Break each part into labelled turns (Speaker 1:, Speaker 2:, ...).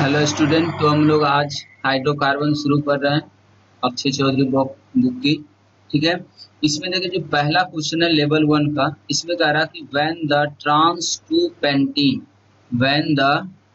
Speaker 1: Hello student. तो हम लोग आज हाइड्रोकार्बन शुरू कर रहे हैं अक्षय चौधरी बुक की। ठीक है, इसमें देखिए जो पहला क्वेश्चन है लेवल 1 का, इसमें कह रहा कि when the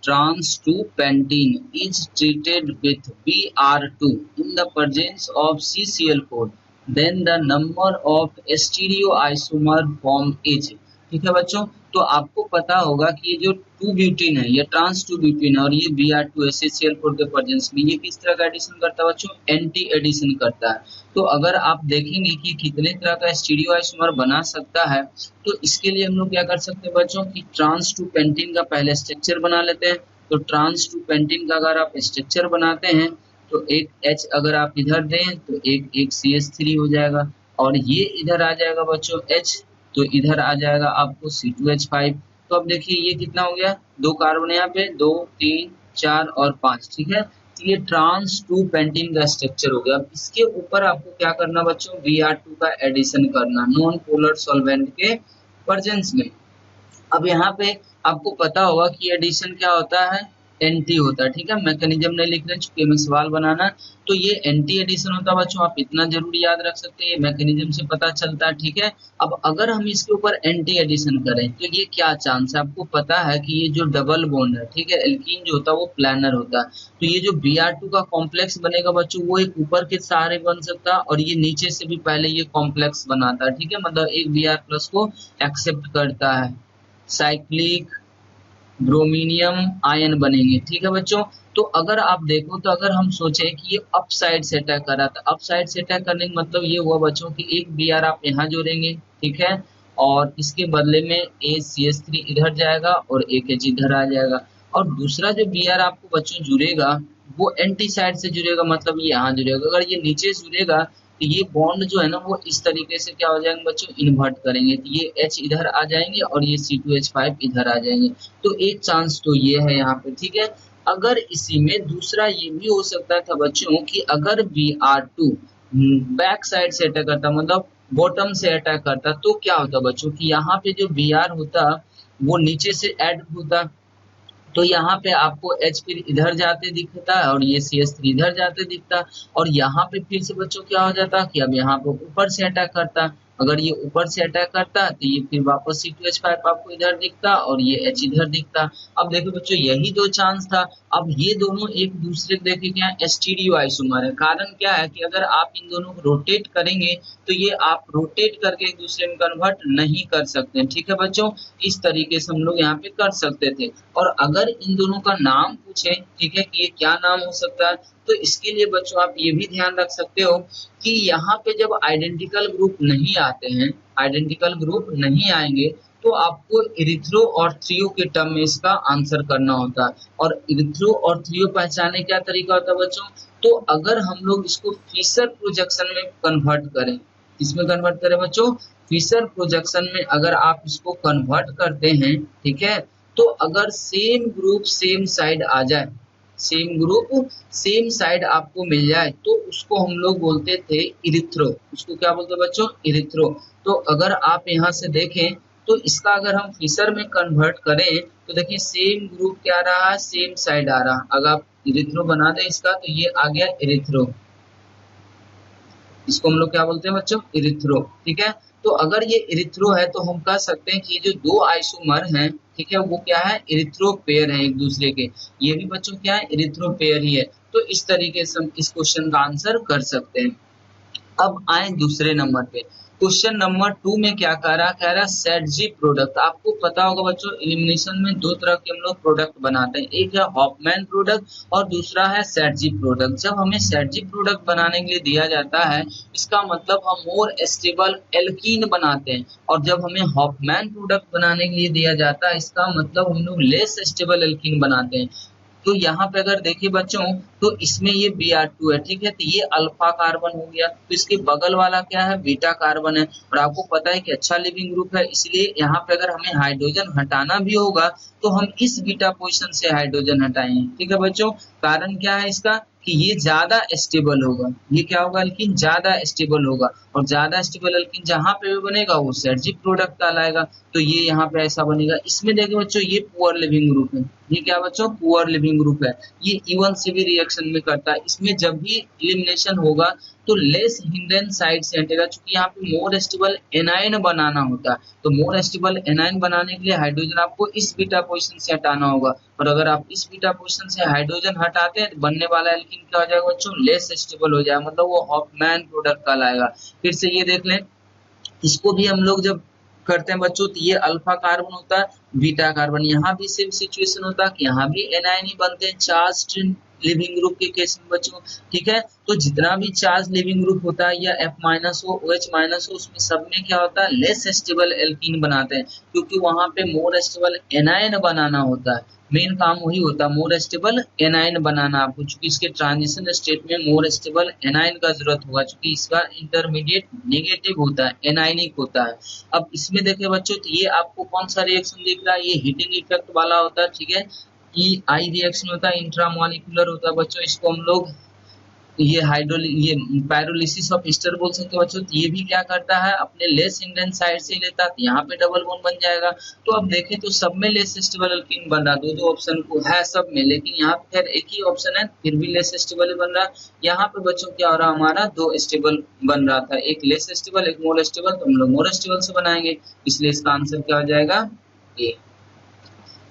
Speaker 1: trans 2 pentene is treated with Br2 in the presence of CCl4, then the number of stereoisomer form is। ठीक है बच्चों, तो आपको पता होगा कि ये जो 2 ब्यूटीन है, ये ट्रांस 2 ब्यूटीन है और ये Br2 SaCl4 के प्रेजेंस में ये किस तरह का एडिशन करता है बच्चों? एंटी एडिशन करता है। तो अगर आप देखेंगे कि कितने तरह का स्टीरियो आइसोमर बना सकता है, तो इसके लिए हम लोग क्या कर सकते हैं बच्चों कि ट्रांस 2 पेंटीन का पहले स्ट्रक्चर बना लेते हैं। तो ट्रांस 2 पेंटीन का अगर आप स्ट्रक्चर बनाते हैं तो एक H अगर आप इधर दें तो एक CH3 हो जाएगा और ये इधर आ जाएगा बच्चों H, तो इधर आ जाएगा आपको C2H5। तो अब देखिए ये कितना हो गया, 2 कार्बन यहाँ पे, 2 3 4 और 5। ठीक है, तो ये ट्रांस 2 पेंटीन का स्ट्रक्चर हो गया। अब इसके ऊपर आपको क्या करना बच्चों? Br2 का एडिशन करना नॉन पोलर सॉल्वेंट के प्रेजेंस में। अब यहाँ पे आपको पता होगा कि एडिशन क्या होता है? एंटी होता है। ठीक है, मैकेनिज्म नहीं लिख रहे चूंकि हमें सवाल बनाना, तो ये एंटी एडिशन होता है बच्चों। आप इतना जरूर याद रख सकते हैं, ये मैकेनिज्म से पता चलता है। ठीक है, अब अगर हम इसके ऊपर एंटी एडिशन करें तो ये क्या चांस है? आपको पता है कि ये जो डबल बॉन्ड है, ठीक है, एल्कीन जो होता है वो प्लानर होता है, तो ये जो Br2 का कॉम्प्लेक्स बनेगा बच्चों वो एक ऊपर के सहारे बन सकता है और ये नीचे से भी पहले ये कॉम्प्लेक्स बनाता है। ठीक है, मतलब एक Br+ को एक्सेप्ट करता है, साइक्लिक ब्रोमीनियम आयन बनेंगे। ठीक है बच्चों, तो अगर आप देखो तो अगर हम सोचे कि ये अप साइड से अटैक कर रहा था, अप साइड से अटैक करने का मतलब ये हुआ बच्चों कि एक Br आप यहाँ जोड़ेंगे, ठीक है, और इसके बदले में CH3 इधर जाएगा और एक H इधर आ जाएगा, और दूसरा जो Br आपको बच्चों जुड़ेगा वो एंटी साइड से जुड़ेगा, मतलब ये यहाँ जुड़ेगा। अगर ये नीचे जुड़ेगा तो ये बॉन्ड जो है ना वो इस तरीके से क्या हो जाएंगे बच्चों? इन्वर्ट करेंगे, तो ये H इधर आ जाएंगे और ये C2H5 इधर आ जाएंगे। तो एक चांस तो ये है यहाँ पे। ठीक है, अगर इसी में दूसरा ये भी हो सकता था बच्चों कि अगर Br2 बैक साइड से अटैक करता, मतलब बॉटम से अटैक करता, तो क्या होता बच्चों कि यहाँ पे जो Br होता वो नीचे से ऐड होता, तो यहाँ पे आपको H फिर इधर जाते दिखता है और ये CH3 इधर जाते दिखता, और यहाँ पे फिर से बच्चों क्या हो जाता कि अब यहाँ पे ऊपर से अटैक करता। अगर ये ऊपर से अटैक करता तो ये फिर वापस C2H5 आपको इधर दिखता और ये H इधर दिखता। अब देखो बच्चों यही 2 चांस था। अब ये दोनों एक दूसरे को देखे क्या स्टीरियो आइसोमर है। कारण क्या है कि अगर आप इन दोनों को रोटेट करेंगे तो ये आप रोटेट करके एक दूसरे में कन्वर्ट नहीं कर सकते। ठीक है बच्चों, इस तरीके से हम लोग यहाँ पे कर सकते थे। और अगर इन दोनों का नाम पूछे, ठीक है, कि ये क्या नाम हो सकता है, तो इसके लिए बच्चों आप ये भी ध्यान रख सकते हो कि यहाँ पे जब आइडेंटिकल ग्रुप नहीं आते हैं, आइडेंटिकल ग्रुप नहीं आएंगे तो आपको इरिथ्रो और थ्रियो के टर्म में इसका आंसर करना होता है। और इरिथ्रो और थ्रियो पहचानने क्या तरीका होता है बच्चों? तो अगर हम लोग इसको फिशर प्रोजेक्शन में कन्वर्ट करें, किसमें कन्वर्ट करें बच्चों? फिशर प्रोजेक्शन में अगर आप इसको कन्वर्ट करते हैं, ठीक है, तो अगर सेम ग्रुप सेम साइड आ जाए, सेम ग्रुप सेम साइड आपको मिल जाए, तो उसको हम लोग बोलते थे इरिथ्रो। उसको क्या बोलते हैं बच्चों? इरिथ्रो। तो अगर आप यहाँ से देखें तो इसका अगर हम फिशर में कन्वर्ट करें तो देखिए सेम ग्रुप क्या रहा है, सेम साइड आ रहा। अगर आप इरिथ्रो बना दें इसका तो ये आ गया इरिथ्रो। इसको हम लोग क्या बोलते हैं बच्चों? इरिथ्रो। ठीक है, तो अगर ये इरिथ्रो है तो हम कह सकते हैं कि ये जो 2 आइसोमर हैं, ठीक है, वो क्या है? इरिथ्रो पेयर है एक दूसरे के। ये भी बच्चों क्या है? इरिथ्रो पेयर ही है। तो इस तरीके से हम इस क्वेश्चन का आंसर कर सकते हैं। अब आए दूसरे नंबर पे। क्वेश्चन नंबर 2 में क्या कह रहा सेटजी प्रोडक्ट। आपको पता होगा बच्चों एलिमिनेशन में 2 तरह के हम लोग प्रोडक्ट बनाते हैं, एक है हॉफमैन प्रोडक्ट और दूसरा है सेटजी प्रोडक्ट। जब हमें सेटजी प्रोडक्ट बनाने के लिए दिया जाता है इसका मतलब हम मोर स्टेबल एल्कीन बनाते हैं, और जब हमें हॉफमैन प्रोडक्ट बनाने के लिए दिया जाता है इसका मतलब हम लोग लेस स्टेबल एल्कीन बनाते हैं। तो यहाँ पे अगर देखिए बच्चों तो इसमें ये Br2 है, ठीक है। तो ये अल्फा कार्बन हो गया। तो इसके बगल वाला क्या है, बीटा कार्बन है। और आपको पता है कि अच्छा लिविंग ग्रुप है, इसलिए यहाँ पे अगर हमें हाइड्रोजन हटाना भी होगा तो हम इस बीटा पोजीशन से हाइड्रोजन हटाएंगे, ठीक है बच्चों। कारण क्या है इसका कि ये ज्यादा स्टेबल होगा। ये क्या होगा, अल्कीन ज्यादा स्टेबल होगा। और ज्यादा स्टेबल अल्कीन जहां पे भी बनेगा वो सर्जी प्रोडक्ट कहलाएगा। तो ये यहाँ पे ऐसा बनेगा। इसमें देखिए बच्चों, ये पुअर लिविंग ग्रुप है। ये क्या बच्चों, पुअर लिविंग ग्रुप है। ये इवन से भी रिएक्शन में करता है। इसमें जब भी एलिमिनेशन होगा तो लेस हिंड्रेंस साइड से हटेगा, क्योंकि यहाँ पे मोर स्टेबल एनायन बनाना होता है। तो मोर स्टेबल एनायन बनाने के लिए हाइड्रोजन आपको इस बीटा पोजीशन से हटाना होगा। और अगर आप इस बीटा पोजीशन से हाइड्रोजन हटाते हैं तो बनने वाला एल्कीन क्या हो जाएगा बच्चों, लेस स्टेबल हो जाएगा, मतलब वो हॉफमैन प्रोडक्ट कहलाएगा। फिर से ये देख लें, इसको भी हम लोग जब करते हैं बच्चों तो ये अल्फा कार्बन होता है, बीटा कार्बन। यहाँ भी सेम सिचुएशन होता है कि यहाँ भी एनायन ही बनते हैं चार्ज लिविंग ग्रुप के केस में बच्चों, ठीक है। तो जितना भी चार्ज लिविंग ग्रुप होता है या F- हो, OH- हो, उसमें सब में क्या होता है, लेस स्टेबल एल्कीन बनाते हैं, क्योंकि वहां पे मोर स्टेबल एनायन बनाना होता है। मेन काम वही होता है, मोर स्टेबल एनायन बनाना आपको, चूंकि इसके ट्रांजिशन स्टेट में मोर स्टेबल एनायन का जरूरत होगा, क्योंकि इसका इंटरमीडिएट नेगेटिव होता है, एनायनिक होता है। अब इसमें देखें बच्चों, तो ये आपको कौन सा रिएक्शन दिख रहा है, ये हीटिंग इफेक्ट वाला होता है, ठीक है। आई रिएक्शन होता है, इंट्रामॉलिक्यूलर होता है बच्चों। इसको हम लोग ये पायरोलिसिस ऑफ ईस्टर बोल सकते हो बच्चों। तो ये भी क्या करता है, अपने लेस हिंड्रेंस साइड से लेता है, तो यहाँ पे डबल बॉन्ड बन जाएगा। तो अब देखें तो सब में लेस स्टेबल एल्कीन बन रहा, दो ऑप्शन को है सब में, लेकिन यहाँ पे खैर एक ही ऑप्शन है, फिर भी लेस स्टेबल बन रहा। यहाँ पे बच्चों क्या हो रहा, हमारा दो स्टेबल बन रहा था, एक लेस स्टेबल एक मोर स्टेबल, तो हम लोग मोर स्टेबल से बनाएंगे, इसलिए इसका आंसर क्या हो जाएगा, ए।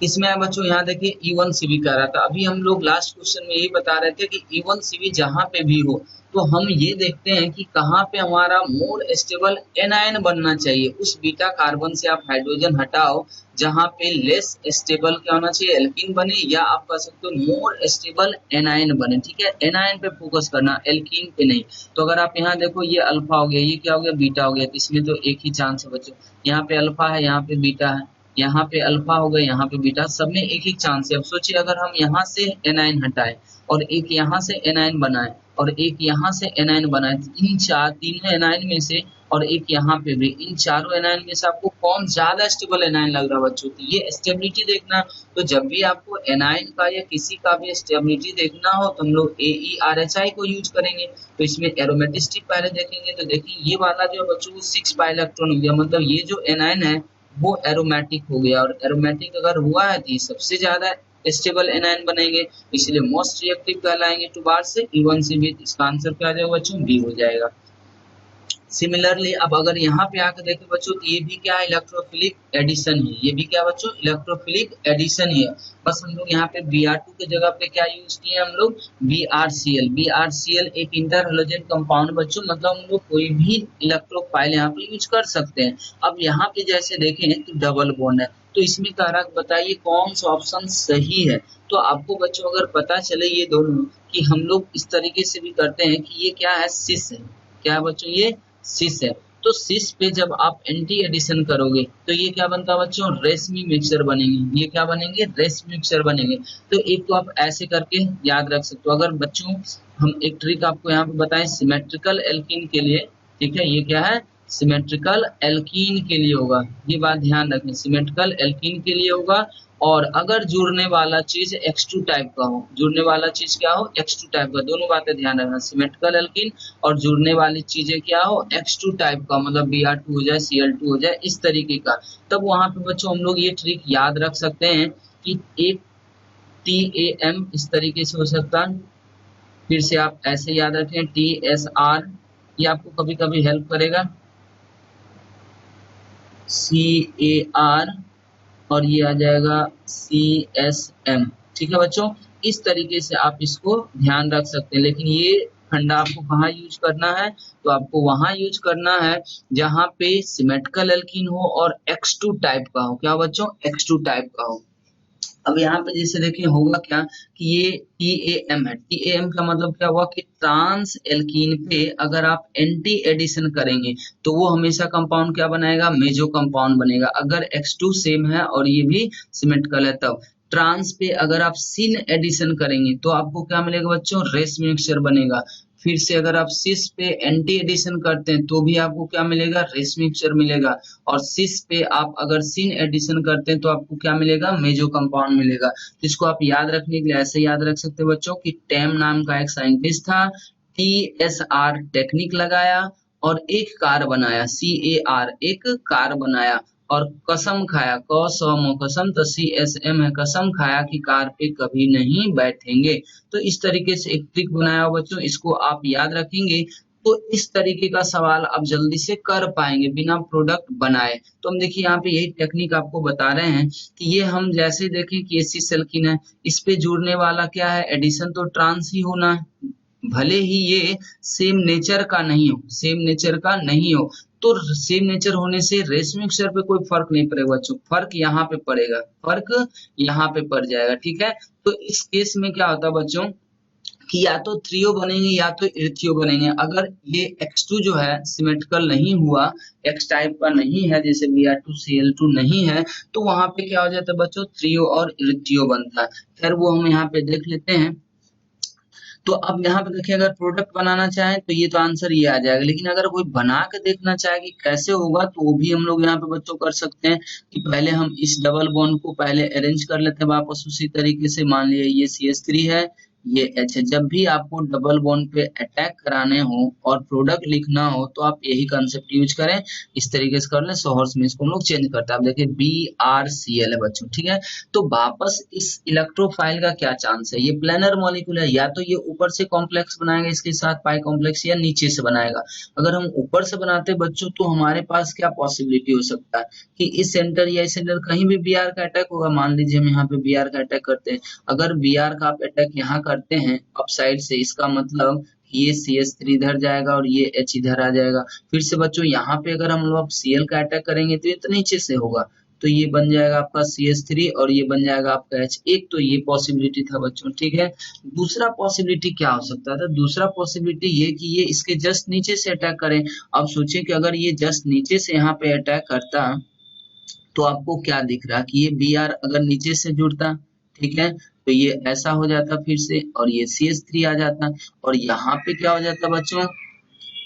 Speaker 1: इसमें है बच्चों, यहाँ देखिए E1CV कह रहा था। अभी हम लोग लास्ट क्वेश्चन में यही बता रहे थे कि E1CV जहां पे भी हो तो हम ये देखते हैं कि कहाँ पे हमारा मोर स्टेबल एनायन बनना चाहिए। उस बीटा कार्बन से आप हाइड्रोजन हटाओ जहां पे लेस स्टेबल क्या होना चाहिए, एल्कीन बने, या आप कह सकते हो मोर स्टेबल एनायन बने, ठीक है। एनायन पे फोकस करना, एल्कीन पे नहीं। तो अगर आप यहाँ देखो, ये अल्फा हो गया, ये क्या हो गया, बीटा हो गया, तो इसमें तो एक ही चांस है बच्चों। यहाँ पे अल्फा है, यहाँ पे बीटा है, यहाँ पे अल्फा हो गया, यहाँ पे बीटा, सब में एक ही चांस है। अब सोचिए अगर हम यहाँ से एनायन हटाए और एक यहाँ से एनायन बनाए और एक यहाँ से एनायन बनाए, तो इन तीनों एनायन में से और एक यहाँ पे भी, इन चारों एनायन में से आपको कौन ज्यादा स्टेबल एनायन लग रहा है बच्चों। तो ये स्टेबिलिटी देखना। तो जब भी आपको एनायन का या किसी का भी स्टेबिलिटी देखना हो तो हम लोग AeRHI को यूज करेंगे। तो इसमें एरोमेटिसिटी पहले देखेंगे। तो देखिए ये वाला जो बच्चों 6 पाई इलेक्ट्रॉन हो गया, मतलब ये जो एनायन है वो एरोमेटिक हो गया, और एरोमेटिक अगर हुआ है तो ये सबसे ज्यादा स्टेबल एनायन बनेंगे, इसलिए मोस्ट रिएक्टिव कहलाएंगे टू बार से। E1CV, इसका आंसर क्या आ जाएगा बच्चों, बी हो जाएगा। सिमिलरली अब अगर यहाँ पे आकर देखें बच्चों, तो ये भी क्या है, इलेक्ट्रोफिलिक एडिशन है। ये भी क्या बच्चों, इलेक्ट्रोफिलिक एडिशन ही है। बस हम लोग यहाँ पे Br2 के जगह पे क्या यूज किए हम लोग, BrCl। BrCl एक इंटर हेलोजन कंपाउंड बच्चों, मतलब हम लोग कोई भी इलेक्ट्रोफाइल यहाँ पे यूज कर सकते हैं। अब यहाँ पे जैसे देखें तो डबल बॉन्ड है, तो इसमें कारक बताइए कौन सा ऑप्शन सही है। तो आपको बच्चों अगर पता चले ये दोनों, कि हम लोग इस तरीके से भी करते हैं कि ये क्या है, सिस है। क्या है बच्चों, ये सिस है। तो सिस पे जब आप एंटी एडिशन करोगे तो ये क्या बनता है बच्चों, रेशमी मिक्सचर बनेंगे। ये क्या बनेंगे, रेशमी मिक्सचर बनेंगे। तो एक तो आप ऐसे करके याद रख सकते हो। अगर बच्चों हम एक ट्रिक आपको यहाँ पे बताएं सिमेट्रिकल एल्कीन के लिए, ठीक है, ये क्या है, सिमेट्रिकल एल्कीन के लिए होगा। ये बात ध्यान रखें, सिमेट्रिकल एल्कीन के लिए होगा। और अगर जुड़ने वाला चीज X2 टाइप का हो, जुड़ने वाला चीज क्या हो, X2 टाइप का, दोनों बातें ध्यान रखना, सिमेट्रिकल एल्कीन और जुड़ने वाली चीजें क्या हो, X2 टाइप का, मतलब Br2 हो जाए, Cl2 हो जाए, इस तरीके का। तब वहां पे बच्चों हम लोग ये ट्रिक याद रख सकते हैं कि एक TAM इस तरीके से हो सकता है। फिर से आप ऐसे याद रखें, TSR, ये आपको कभी कभी हेल्प करेगा, CAR, और ये आ जाएगा CSM, ठीक है बच्चों। इस तरीके से आप इसको ध्यान रख सकते हैं। लेकिन ये फंडा आपको कहाँ यूज करना है, तो आपको वहां यूज करना है जहां पे सिमेट्रिकल एल्कीन हो और X2 टाइप का हो। क्या बच्चों, X2 टाइप का हो। अब यहाँ पे जैसे देखिए होगा क्या कि ये TAM है। TAM का मतलब क्या हुआ कि ट्रांस एल्कीन पे अगर आप एंटी एडिशन करेंगे तो वो हमेशा कंपाउंड क्या बनाएगा, मेजो कंपाउंड बनेगा। अगर X2 सेम है और ये भी सिमेट्रिकल है तब। ट्रांस पे अगर आप सिन एडिशन करेंगे तो आपको क्या मिलेगा बच्चों, रेस मिक्सचर बनेगा। फिर से अगर आप सिस पे एंटी एडिशन करते हैं तो भी आपको क्या मिलेगा, रेस मिक्सचर मिलेगा। और सिस पे आप अगर सिन एडिशन करते हैं तो आपको क्या मिलेगा, मेजो कंपाउंड मिलेगा। इसको आप याद रखने के लिए ऐसे याद रख सकते हैं बच्चों कि टेम नाम का एक साइंटिस्ट था, TSR टेक्निक लगाया और एक कार बनाया, CAR एक कार बनाया, और कसम खाया, कसम तो CSM है, कसम खाया कि कार पे कभी नहीं बैठेंगे। तो इस तरीके से एक ट्रिक बनाया हो बच्चों, इसको आप याद रखेंगे तो इस तरीके का सवाल आप जल्दी से कर पाएंगे बिना प्रोडक्ट बनाए। तो हम देखिए यहाँ पे यही टेक्निक आपको बता रहे हैं कि ये हम जैसे देखें कि एसिस एल्कीन है, इस पे जुड़ने वाला क्या है, एडिशन तो ट्रांस ही होना है, भले ही ये सेम नेचर का नहीं हो, सेम नेचर का नहीं हो। तो सेम नेचर होने से रेस मिक्सचर पे कोई फर्क नहीं पड़ेगा बच्चों, फर्क यहाँ पे पड़ेगा, फर्क यहाँ पे पड़ जाएगा, ठीक है। तो इस केस में क्या होता है बच्चों कि या तो थ्रियो बनेंगे या तो इर्थियो बनेंगे। अगर ये X2 जो है सिमेट्रिकल नहीं हुआ, X टाइप का नहीं है, जैसे Br2Cl2 नहीं है, तो वहां पे क्या हो जाता है बच्चों, थ्रियो और इर्थियो बनता है। खैर वो हम यहाँ पे देख लेते हैं। तो अब यहाँ पे देखिए अगर प्रोडक्ट बनाना चाहे तो ये तो आंसर ये आ जाएगा, लेकिन अगर कोई बना के देखना चाहे कि कैसे होगा तो वो भी हम लोग यहाँ पे बच्चों कर सकते हैं कि पहले हम इस डबल बॉन्ड को पहले अरेंज कर लेते हैं वापस उसी तरीके से। मान लिया ये CH3 है, ये H है। जब भी आपको डबल बॉन्ड पे अटैक कराने हो और प्रोडक्ट लिखना हो तो आप यही कंसेप्ट यूज करें, इस तरीके से कर लें। सोहर्स में इसको हम लोग चेंज करते हैं। आप देखिए BrCl है बच्चों, ठीक है। तो वापस इस इलेक्ट्रोफाइल का क्या चांस है, ये प्लेनर मॉलिक्यूल है, या तो ये ऊपर से कॉम्प्लेक्स बनाएगा इसके साथ पाई कॉम्प्लेक्स, या नीचे से बनाएगा। अगर हम ऊपर से बनाते बच्चों तो हमारे पास क्या पॉसिबिलिटी हो सकता है कि इस सेंटर या इस सेंटर कहीं भी Br का अटैक होगा। मान लीजिए हम यहाँ पे Br का अटैक करते हैं, अगर Br का आप अटैक यहाँ करते हैं अप साइड से, इसका मतलब ये CH3 इधर जाएगा और ये H इधर आ जाएगा। फिर से बच्चों यहाँ पे अगर हम लोग Cl का अटैक करेंगे तो ये तो नीचे से होगा, तो ये बन जाएगा आपका CH3 और ये बन जाएगा आपका H। एक तो ये पॉसिबिलिटी था बच्चों, ठीक है। दूसरा पॉसिबिलिटी क्या हो सकता था, दूसरा पॉसिबिलिटी ये कि ये इसके जस्ट नीचे से अटैक करें। अब सोचिए कि अगर ये जस्ट नीचे से यहाँ पे अटैक करता तो आपको क्या दिख रहा कि ये Br अगर नीचे से जुड़ता, ठीक है, तो ये ऐसा हो जाता फिर से, और ये CH3 आ जाता, और यहाँ पे क्या हो जाता बच्चों,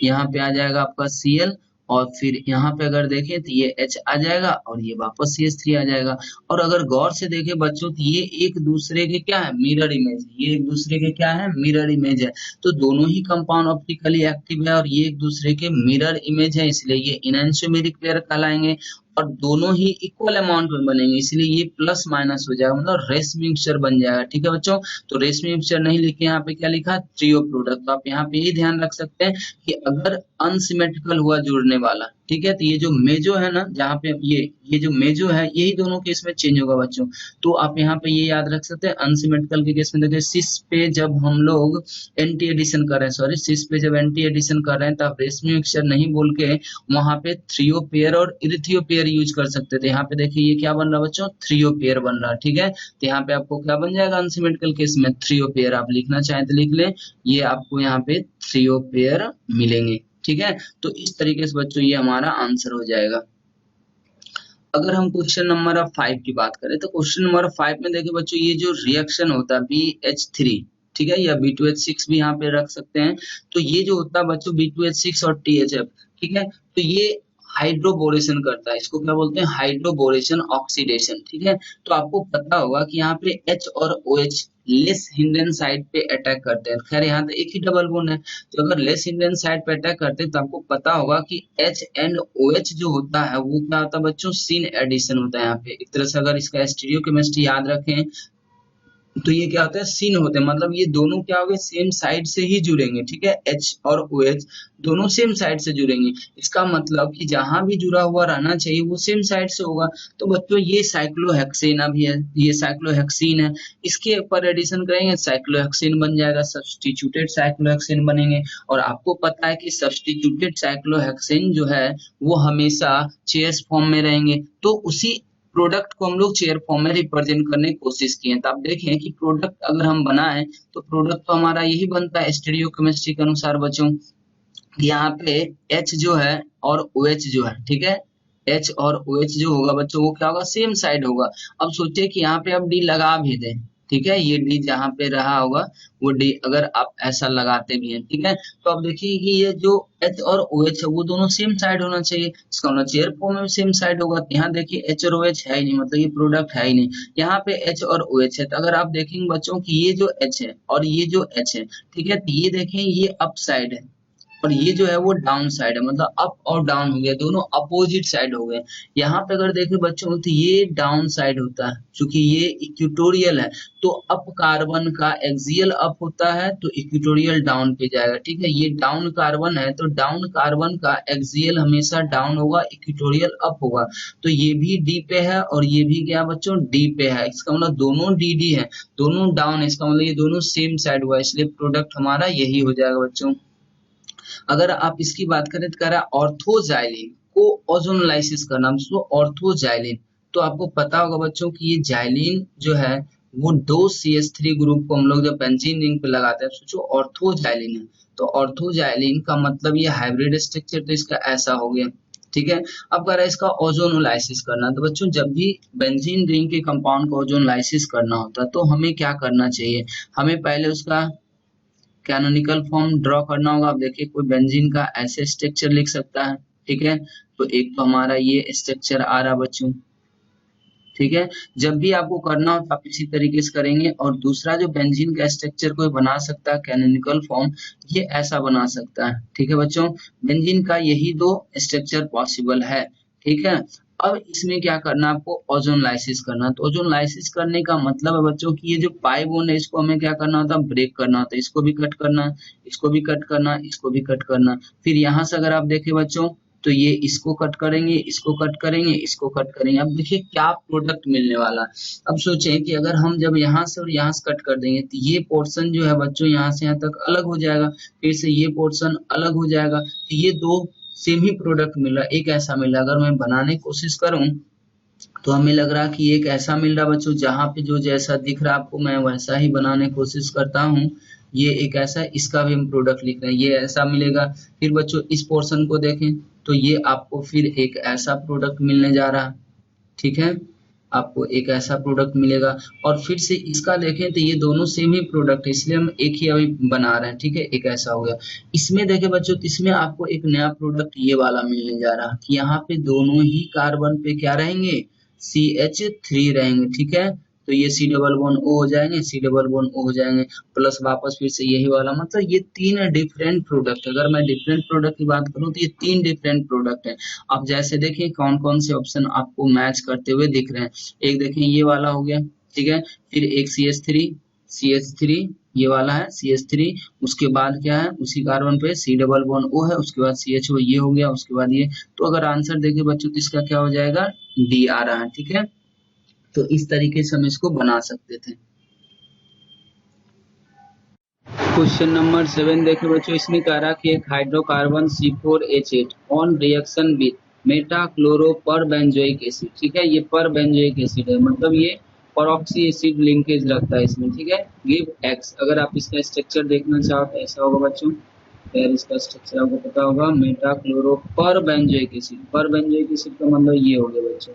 Speaker 1: यहाँ पे आ जाएगा आपका Cl, और फिर यहाँ पे अगर देखें तो ये H आ जाएगा और ये वापस CH3 आ जाएगा। और अगर गौर से देखें बच्चों तो ये एक दूसरे के क्या है, मिरर इमेज, ये एक दूसरे के क्या है, मिरर इमेज है। तो दोनों ही कंपाउंड ऑप्टिकली एक्टिव है और ये एक दूसरे के मिरर इमेज है, इसलिए ये इनैंशियोमेरिक पेयर कहलाएंगे। और दोनों ही इक्वल अमाउंट में बनेंगे, इसलिए ये प्लस माइनस हो जाएगा, मतलब रेस मिक्सचर बन जाएगा, ठीक है बच्चों। तो रेस मिक्सचर नहीं लिखे, यहाँ पे क्या लिखा, ट्रियो प्रोडक्ट। तो आप यहाँ पे ये ध्यान रख सकते हैं कि अगर अनसिमेट्रिकल हुआ जुड़ने वाला, ठीक है, तो ये जो मेजो है ना, जहाँ पे ये जो मेजो है, यही दोनों केस में चेंज होगा बच्चों। तो आप यहाँ पे ये याद रख सकते हैं, अनसिमेट्रिकल के केस में देखिए सिस पे जब हम लोग एंटी एडिशन कर रहे हैं, सॉरी सिस पे जब एंटी एडिशन कर रहे हैं तो आप रेस मिक्सचर नहीं बोल के वहां पे थ्रियो पेयर और इरिथियो पेयर यूज कर सकते थे। यहाँ पे देखिए ये क्या बन रहा है बच्चों, थ्रियो पेयर बन रहा है, ठीक है। तो यहाँ पे आपको क्या बन जाएगा, अनसिमेट्रिकल केस में थ्रियो पेयर, आप लिखना चाहें तो लिख लें, ये आपको यहाँ पे थ्रियो पेयर मिलेंगे, ठीक है। तो इस तरीके से बच्चों ये हमारा आंसर हो जाएगा। अगर हम क्वेश्चन नंबर 5 की बात करें तो क्वेश्चन नंबर 5 में देखिए बच्चों ये जो रिएक्शन होता है BH3, ठीक है, या B2H6 भी यहाँ पे रख सकते हैं। तो ये जो होता है बच्चों B2H6 और THF, ठीक है, तो ये हाइड्रोबोरेशन करता है, इसको क्या बोलते हैं, हाइड्रोबोरेशन ऑक्सीडेशन, ठीक है। तो आपको पता होगा कि यहाँ पे H और OH लेस हिंडन साइड पे अटैक करते हैं। खैर यहाँ तो एक ही डबल बॉन्ड है, तो अगर लेस हिंडन साइड पे अटैक करते हैं तो आपको पता होगा कि H एंड OH जो होता है वो क्या होता है बच्चों, सिन एडिशन होता है। यहाँ पे एक तरह से अगर इसका स्टीरियोकेमिस्ट्री याद रखें तो ये क्या होता है, सिन होते हैं, मतलब ये दोनों क्या हो गए, सेम साइड से ही जुड़ेंगे, ठीक है। H और OH दोनों सेम साइड से जुड़ेंगे, इसका मतलब कि जहां भी जुड़ा हुआ रहना चाहिए वो सेम साइड से होगा। तो बच्चों ये साइक्लोहेक्सेन अभी है, ये साइक्लोहेक्सीन है, इसके ऊपर एडिशन करेंगे साइक्लोहेक्सीन बन जाएगा, सब्स्टिट्यूटेड साइक्लोहेक्सीन बनेंगे। और आपको पता है कि सब्स्टिट्यूटेड साइक्लोहेक्सीन जो है वो हमेशा चेयर्स फॉर्म में रहेंगे, तो उसी प्रोडक्ट को हम लोग चेयर फॉर्म में रिप्रेजेंट करने की कोशिश किए। तो आप देखें कि प्रोडक्ट अगर हम बनाएं तो प्रोडक्ट तो हमारा यही बनता है स्टीरियोकेमिस्ट्री के अनुसार बच्चों। यहाँ पे H जो है और OH जो है, ठीक है, H और OH जो होगा बच्चों वो क्या होगा, सेम साइड होगा। अब सोचिए कि यहाँ पे आप D लगा भी दें, ठीक है, ये D जहाँ पे रहा होगा वो D अगर आप ऐसा लगाते भी हैं, ठीक है, तो अब देखिए कि ये जो H और OH है वो दोनों सेम साइड होना चाहिए, इसका होना चाहिए एयरफॉर्म में भी सेम साइड होगा। तो यहाँ देखिए H और OH है ही नहीं, मतलब ये प्रोडक्ट है ही नहीं। यहाँ पे H और OH है, तो अगर आप देखेंगे बच्चों की ये जो H है और ये जो H है, ठीक है, तो ये देखें ये अप साइड है और ये जो है वो डाउन साइड है, मतलब अप और डाउन हो गया, दोनों अपोजिट साइड हो गए। यहाँ पे अगर देखें बच्चों तो ये डाउन साइड होता है, क्योंकि ये इक्वेटोरियल है, तो अप कार्बन का एक्सियल अप होता है तो इक्वेटोरियल डाउन पे जाएगा, ठीक है। ये डाउन कार्बन है तो डाउन कार्बन का एक्सियल हमेशा डाउन होगा, इक्वेटोरियल अप होगा। तो ये भी डी पे है और ये भी क्या बच्चों, डी पे है, इसका मतलब दोनों डी डी है, दोनों डाउन है, इसका मतलब ये दोनों सेम साइड हुआ, इसलिए प्रोडक्ट हमारा यही हो जाएगा बच्चों। अगर आप इसकी बात करें तो कह रहा है ऑर्थोजाइलिन को ओजोनलाइसिस करना, दोस्तों ऑर्थोजाइलिन, तो आपको पता होगा बच्चों कि ये जाइलिन जो है वो दो CH3 ग्रुप को हम लोग जब बेंजीन रिंग पे लगाते हैं, सोचो ऑर्थोजाइलिन है, तो ऑर्थोजाइलिन का मतलब ये हाइब्रिड स्ट्रक्चर, तो इसका ऐसा हो गया, ठीक है। अब कह रहा है इसका ओजोनोलाइसिस करना, तो बच्चों जब भी बेंजीन रिंग के कंपाउंड को ओजोनलाइसिस करना होता है तो हमें क्या करना चाहिए, हमें पहले उसका कैनोनिकल फॉर्म ड्रॉ करना होगा। आप देखिए कोई बेंजीन का ऐसे स्ट्रक्चर लिख सकता है, ठीक है, तो एक तो हमारा ये स्ट्रक्चर आ रहा बच्चों, ठीक है। जब भी आपको करना हो तो आप इसी तरीके से करेंगे। और दूसरा जो बेंजीन का स्ट्रक्चर कोई बना सकता है कैनोनिकल फॉर्म, ये ऐसा बना सकता है, ठीक है बच्चों, बेंजीन का यही दो स्ट्रक्चर पॉसिबल है, ठीक है। अब इसमें क्या करना है आपको, ओजोनलाइसिस करना। तो ओजोनलाइसिस करने का मतलब है बच्चों कि ये जो पाई बोन है इसको हमें क्या करना होता है, ब्रेक करना होता है, इसको भी कट करना, इसको भी कट करना, इसको भी कट करना। फिर यहाँ से अगर आप देखें बच्चों तो ये इसको कट करेंगे, इसको कट करेंगे, इसको कट करेंगे। अब देखिए क्या प्रोडक्ट मिलने वाला है। अब सोचें कि अगर हम जब यहाँ से और यहाँ से कट कर देंगे तो ये पोर्शन जो है बच्चों यहाँ से यहाँ तक अलग हो जाएगा, फिर से ये पोर्शन अलग हो जाएगा, तो ये दो सेम ही प्रोडक्ट मिल रहा है, एक ऐसा मिल रहा है। अगर मैं बनाने की कोशिश करूं तो हमें लग रहा है कि एक ऐसा मिल रहा बच्चों, जहां पे जो जैसा दिख रहा है आपको मैं वैसा ही बनाने की कोशिश करता हूं। ये एक ऐसा, इसका भी हम प्रोडक्ट लिख रहे हैं, ये ऐसा मिलेगा। फिर बच्चों इस पोर्शन को देखें तो ये आपको फिर एक ऐसा प्रोडक्ट मिलने जा रहा है, ठीक है, आपको एक ऐसा प्रोडक्ट मिलेगा। और फिर से इसका देखें तो ये दोनों सेम ही प्रोडक्ट है, इसलिए हम एक ही अभी बना रहे हैं, ठीक है, एक ऐसा हो गया। इसमें देखें बच्चों तो इसमें आपको एक नया प्रोडक्ट ये वाला मिलने जा रहा है कि यहाँ पे दोनों ही कार्बन पे क्या रहेंगे, CH3 रहेंगे, ठीक है। तो ये C डबल बॉन्ड O हो जाएंगे, C डबल बॉन्ड O हो जाएंगे, प्लस वापस फिर से यही वाला, मतलब ये तीन डिफरेंट प्रोडक्ट। अगर मैं डिफरेंट प्रोडक्ट की बात करूं तो ये तीन डिफरेंट प्रोडक्ट है। आप जैसे देखें कौन कौन से ऑप्शन आपको मैच करते हुए दिख रहे हैं। एक देखें ये वाला हो गया, ठीक है, फिर एक CH3 ये वाला है CH3, उसके बाद क्या है उसी कार्बन पे C डबल बॉन्ड O है, उसके बाद CHO ये हो गया, उसके बाद ये। तो अगर आंसर देखें बच्चों तो इसका क्या हो जाएगा, D आ रहा है, ठीक है। तो इस तरीके से हम इसको बना सकते थे। क्वेश्चन नंबर 7 देखिए बच्चों, इसमें कह रहा कि एक hydrocarbon C4H8 on reaction with meta-chloroperbenzoic acid, ठीक है, ये परबेंजोइक एसिड है, मतलब ये परऑक्सी एसिड लिंकेज रखता है इसमें, ठीक है। गिव X, अगर आप इसका स्ट्रक्चर देखना चाहो तो ऐसा होगा बच्चों, फिर इसका स्ट्रक्चर आपको पता होगा, मेटाक्लोरोपरबेंजोइक एसिड, परबेंजोइक एसिड का मतलब ये हो गया बच्चों,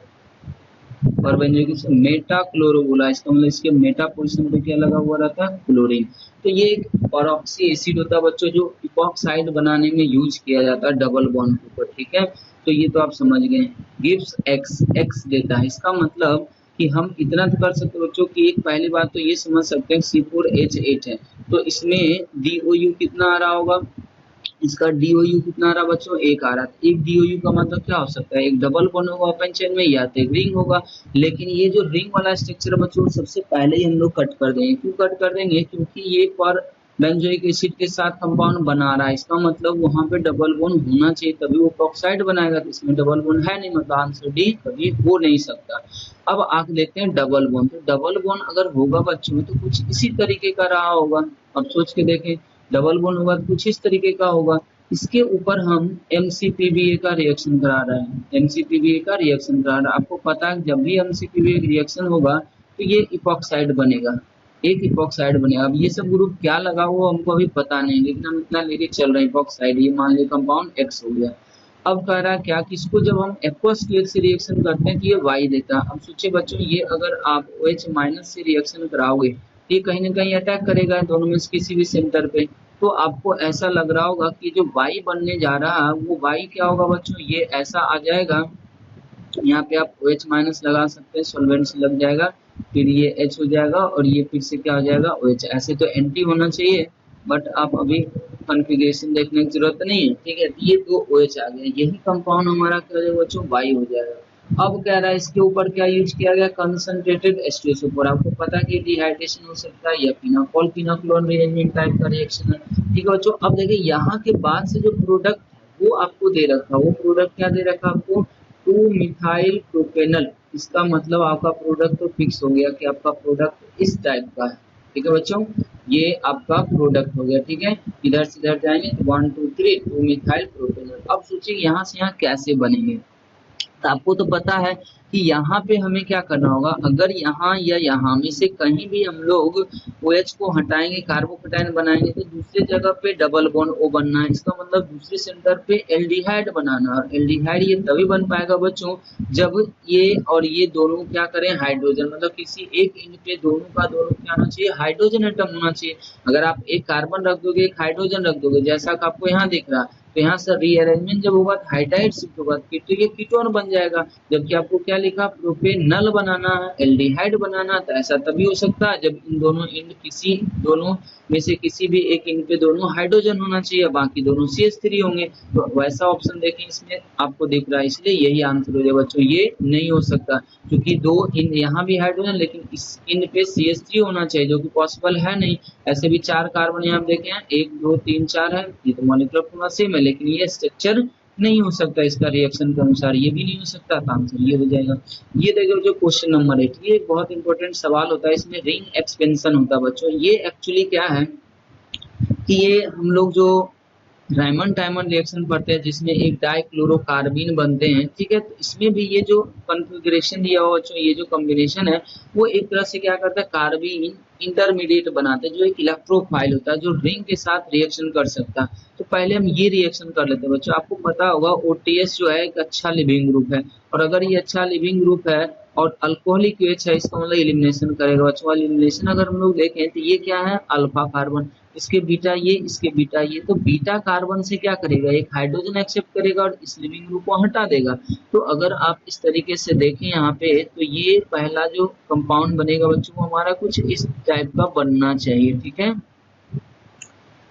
Speaker 1: परबेंजोइक एसिड मेटा क्लोरो बोला, इसका मतलब इसके मेटा पोजीशन पे क्या लगा हुआ रहता है, क्लोरीन। तो ये एक परऑक्सी एसिड होता है बच्चों जो इपॉक्साइड बनाने में यूज किया जाता है डबल बॉन्ड के ऊपर, ठीक है। तो ये तो आप समझ गए। गिव्स एक्स, एक्स देता है, इसका मतलब कि हम इतना तो कर सकते बच्चों कि एक पहली बात तो ये समझ सकते हैं C4H8 है, तो इसमें DOU कितना आ रहा होगा, इसका DOU कितना आ रहा बच्चों, एक आ रहा है। एक DOU का मतलब क्या हो सकता है, एक डबल बॉन्ड होगा ओपन चेन में या तो एक रिंग होगा। लेकिन ये जो रिंग वाला स्ट्रक्चर बच्चों सबसे पहले ही हम लोग कट कर देंगे। क्यों कट कर देंगे, क्योंकि ये पर बेंजोइक एसिड के साथ कंपाउंड बना रहा है, इसका मतलब वहां पे डबल बॉन्ड होना चाहिए तभी वो ऑक्साइड बनाएगा, तो इसमें डबल बॉन्ड है नहीं, मतलब आंसर डी कभी हो नहीं सकता। अब आगे देखते हैं डबल बॉन्ड, तो डबल बॉन्ड अगर होगा बच्चों तो कुछ इसी तरीके का रहा होगा। अब सोच के देखें, डबल बॉन्ड होगा तो कुछ इस तरीके का होगा। इसके ऊपर हम MCPBA का रिएक्शन करा रहे हैं, MCPBA का रिएक्शन करा रहे हैं। आपको पता है जब भी MCPBA रिएक्शन होगा तो ये इपॉक्साइड बनेगा, एक इपॉक्साइड बनेगा। अब ये सब ग्रुप क्या लगा हुआ हमको अभी पता नहीं, लेकिन हम इतना लेके चल रहे हैं इपॉक्साइड, ये मान लीजिए कंपाउंड X हो गया। अब कह रहा है क्या कि इसको जब हम एक्वस केस से रिएक्शन करते हैं तो ये Y देता है। अब सोचिए बच्चों, ये अगर आप OH माइनस से रिएक्शन कराओगे तो ये कहीं ना कहीं अटैक करेगा दोनों में से किसी भी सेंटर पे। तो आपको ऐसा लग रहा होगा कि जो Y बनने जा रहा है वो Y क्या होगा बच्चों, ये ऐसा आ जाएगा। यहाँ पे आप OH माइनस लगा सकते हैं, सॉल्वेंट से लग जाएगा, फिर ये H हो जाएगा और ये फिर से क्या हो जाएगा OH। ऐसे तो एंटी होना चाहिए बट आप अभी कॉन्फ़िगरेशन देखने की जरूरत नहीं है, ठीक है। ये दो OH आ गए, यही कंपाउंड हमारा क्या हो जाएगा बच्चों, Y हो जाएगा। अब कह रहा है इसके ऊपर क्या यूज किया गया, कंसंट्रेटेड H2SO4। आपको पता है कि डिहाइड्रेशन हो सकता है या फिनोल फिनोक्लोराइड रिएरेंजमेंट टाइप का रिएक्शन है, ठीक है बच्चों। अब देखिए यहाँ के बाद से जो प्रोडक्ट वो आपको दे रखा, वो प्रोडक्ट क्या दे रखा आपको, 2 मिथाइल प्रोपेनल। इसका मतलब आपका प्रोडक्ट तो फिक्स हो गया कि आपका प्रोडक्ट इस टाइप का है, ठीक है बच्चों। ये आपका प्रोडक्ट हो गया, ठीक है। इधर से इधर जाएंगे तो 1 2 3 2 मिथाइल प्रोपेनल। अब सोचिए यहाँ से यहाँ कैसे बनेंगे, तो आपको तो पता है कि यहाँ पे हमें क्या करना होगा, अगर यहाँ या यहाँ में से कहीं भी हम लोग OH को हटाएंगे, कार्बोकेटाइन बनाएंगे, तो दूसरी जगह पे डबल बॉन्ड O बनना है। इसका मतलब दूसरे सेंटर पे एल्डिहाइड बनाना है। और एल्डिहाइड ये तभी बन पाएगा बच्चों जब ये और ये दोनों क्या करें, हाइड्रोजन, मतलब किसी एक एंड पे दोनों का दोनों क्या होना चाहिए, हाइड्रोजन एटम होना चाहिए। अगर आप एक कार्बन रख दोगे, एक हाइड्रोजन रख दोगे, जैसा कि आपको यहाँ दिख रहा है, तो यहाँ से रीअरेंजमेंट जब होगा हाइड्राइड शिफ्ट होगा तो ये कीटोन बन जाएगा। जबकि आपको क्या लिखा, प्रोपेनल बनाना है, एल्डिहाइड बनाना, तो ऐसा तभी हो सकता है जब इन दोनों एंड किसी दोनों में से किसी भी एक एंड पे दोनों हाइड्रोजन होना चाहिए, बाकी दोनों CH3 होंगे। तो वैसा ऑप्शन देखें इसमें आपको दिख रहा है, इसलिए यही आंसर हो जाए बच्चों। ये नहीं हो सकता क्योंकि दो इन यहाँ भी हाइड्रोजन लेकिन इस इन पे CH3 होना चाहिए, जो कि पॉसिबल है नहीं। ऐसे भी 4 कार्बन यहाँ देखे हैं, 1 2 3 4 है, ये तो मॉलिक्यूलर फॉर्मूला सेम है, लेकिन ये स्ट्रक्चर नहीं हो सकता इसका रिएक्शन के अनुसार, ये भी नहीं हो सकता, तो आंसर ये हो जाएगा। ये देखो जो क्वेश्चन नंबर 8, ये एक बहुत इंपॉर्टेंट सवाल होता है, इसमें रिंग एक्सपेंशन होता है बच्चों। ये एक्चुअली क्या है कि ये हम लोग जो रायमंड टाइमंड रिएक्शन पढ़ते हैं जिसमें एक डाइक्लोरोकार्बीन बनते हैं, ठीक है। तो इसमें भी ये जो कॉन्फ़िगरेशन दिया हुआ बच्चों, ये जो कॉम्बिनेशन है वो एक तरह से क्या करता है, कार्बीन इंटरमीडिएट बनाते हैं, जो एक इलेक्ट्रोफाइल होता है जो रिंग के साथ रिएक्शन कर सकता है। तो पहले हम ये रिएक्शन कर लेते हैं बच्चों। आपको पता होगा OTS जो है एक अच्छा लिविंग ग्रुप है, और अगर ये अच्छा लिविंग ग्रुप है और अल्कोहलिक OH है, इसका मतलब एलिमिनेशन करेगा बच्चों। एलिमिनेशन अगर हम लोग देखें तो ये क्या है, अल्फा कार्बन, इसके बीटा ये, इसके बीटा ये, तो बीटा कार्बन से क्या करेगा, एक हाइड्रोजन एक्सेप्ट करेगा और इस लिविंग ग्रुप को हटा देगा। तो अगर आप इस तरीके से देखें यहाँ पे, तो ये पहला जो कंपाउंड बनेगा बच्चों हमारा कुछ इस टाइप का बनना चाहिए, ठीक है।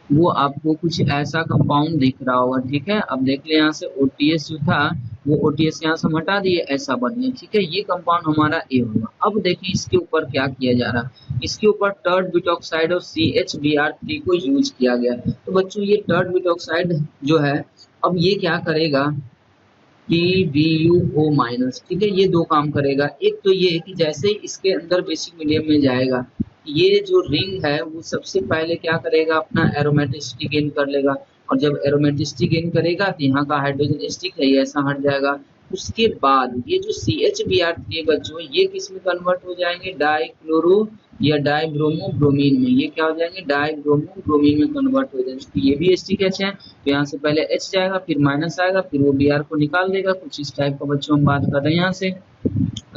Speaker 1: वो आपको कुछ ऐसा कंपाउंड दिख रहा होगा, ठीक है। अब देख ले यहाँ से OTS जो था वो OTS यहाँ से हटा दिए, ऐसा बन गया, ठीक है। ये कंपाउंड हमारा A होगा। अब देखिए इसके ऊपर क्या किया जा रहा है, इसके ऊपर टर्ड ब्यूटॉक्साइड और CHBr3 को यूज किया गया। तो बच्चों ये टर्ड ब्यूटॉक्साइड जो है, अब ये क्या करेगा, TbUO माइनस, ठीक है। ये दो काम करेगा, एक तो ये कि जैसे ही इसके अंदर बेसिक मीडियम में जाएगा, ये जो रिंग है वो सबसे पहले क्या करेगा, अपना एरोमेटिसिटी गेन कर लेगा, और जब एरोमेटिसिटी गेन करेगा तो यहाँ का हाइड्रोजन स्टिक है ये ऐसा हट जाएगा। उसके बाद ये जो CHBr3 बच्चों ये किस में कन्वर्ट हो जाएंगे, डाइक्लोरो या डाइब्रोमो ब्रोमीन में। ये क्या हो जाएंगे, डाइब्रोमो ब्रोमीन में कन्वर्ट हो जाएंगे। तो ये भी एस्टिक H है, तो यहाँ से पहले H जाएगा, फिर माइनस आएगा, फिर वो Br को निकाल देगा। कुछ इस टाइप का बच्चों हम बात कर रहे हैं। यहाँ से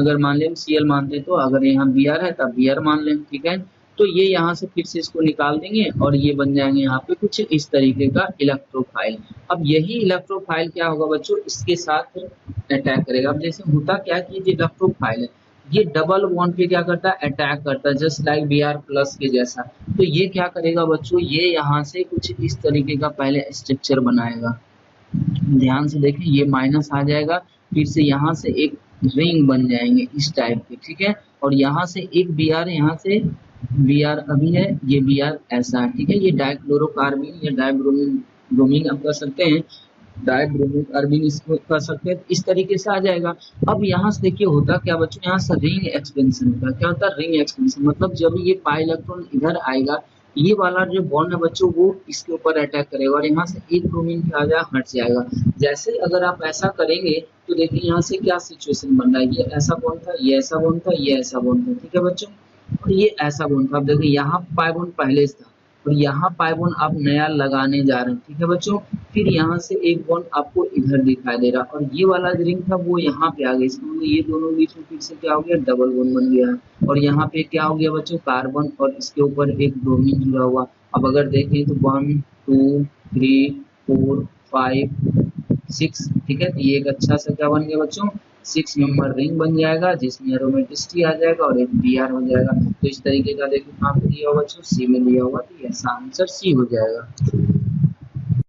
Speaker 1: अगर मान लें Cl मानते तो, अगर यहाँ Br है तब Br मान लें, ठीक है। तो ये यहाँ से फिर से इसको निकाल देंगे और ये बन जाएंगे यहाँ पे कुछ इस तरीके का इलेक्ट्रोफाइल। अब यही इलेक्ट्रोफाइल क्या होगा बच्चों, इसके साथ अटैक करेगा। अब जैसे होता क्या कि ये इलेक्ट्रोफाइल है, ये डबल बॉन्ड पे क्या करता है, अटैक करता है, जस्ट लाइक Br प्लस के जैसा। तो ये क्या करेगा बच्चों, ये यहाँ से कुछ इस तरीके का पहले स्ट्रक्चर बनाएगा। ध्यान से देखें, ये माइनस आ जाएगा, फिर से यहाँ से एक रिंग बन जाएंगे इस टाइप के, ठीक है। और यहाँ से एक Br, यहाँ से Br अभी है, ये Br ऐसा है, ठीक है। ये डाइक्लोरोकार्बीन या डाइब्रोमीन आप कर सकते हैं, डाइब्रोमोकार्बीन इसको कर सकते हैं, इस तरीके से आ जाएगा। अब यहाँ से देखिए होता क्या बच्चों, यहाँ से रिंग एक्सपेंशन होता है। क्या होता है, रिंग एक्सपेंशन, मतलब जब ये पाई इलेक्ट्रॉन इधर आएगा, ये वाला जो बॉन्ड है बच्चों वो इसके ऊपर अटैक करेगा और यहाँ से एक ब्रोमीन क्या आ जाएगा, हट जाएगा। जैसे अगर आप ऐसा करेंगे तो देखिए यहाँ से क्या सिचुएशन बन रहा है, ये ऐसा बॉन्ड था, ये ऐसा बॉन्ड था, ये ऐसा बॉन्ड था, ठीक है बच्चों। और ये ऐसा बॉन्ड था। अब देखिए यहाँ पाई बॉन्ड पहले से था और यहाँ पाई बॉन्ड आप नया लगाने जा रहे हैं, ठीक है बच्चों। फिर यहाँ से एक बॉन्ड आपको इधर दिखाई दे रहा और ये वाला जो रिंग था वो यहाँ पे आ गया, इसका मतलब ये दोनों बीच में फिर से क्या हो गया, डबल बॉन्ड बन गया है। और यहाँ पे क्या हो गया बच्चों, कार्बन और इसके ऊपर एक ब्रोमीन जुड़ा हुआ। अब अगर देखें तो 1 2 3 4 5 6, ठीक है। तो ये एक अच्छा सा क्या बन गया बच्चों, 6 मेंबर रिंग बन जाएगा जिसमें एरोमेटिसिटी आ जाएगा और एक Br हो जाएगा। तो इस तरीके का देखिए कहाँ पे दिया हुआ बच्चों, सी में दिया हुआ, तो ये आंसर सी हो जाएगा।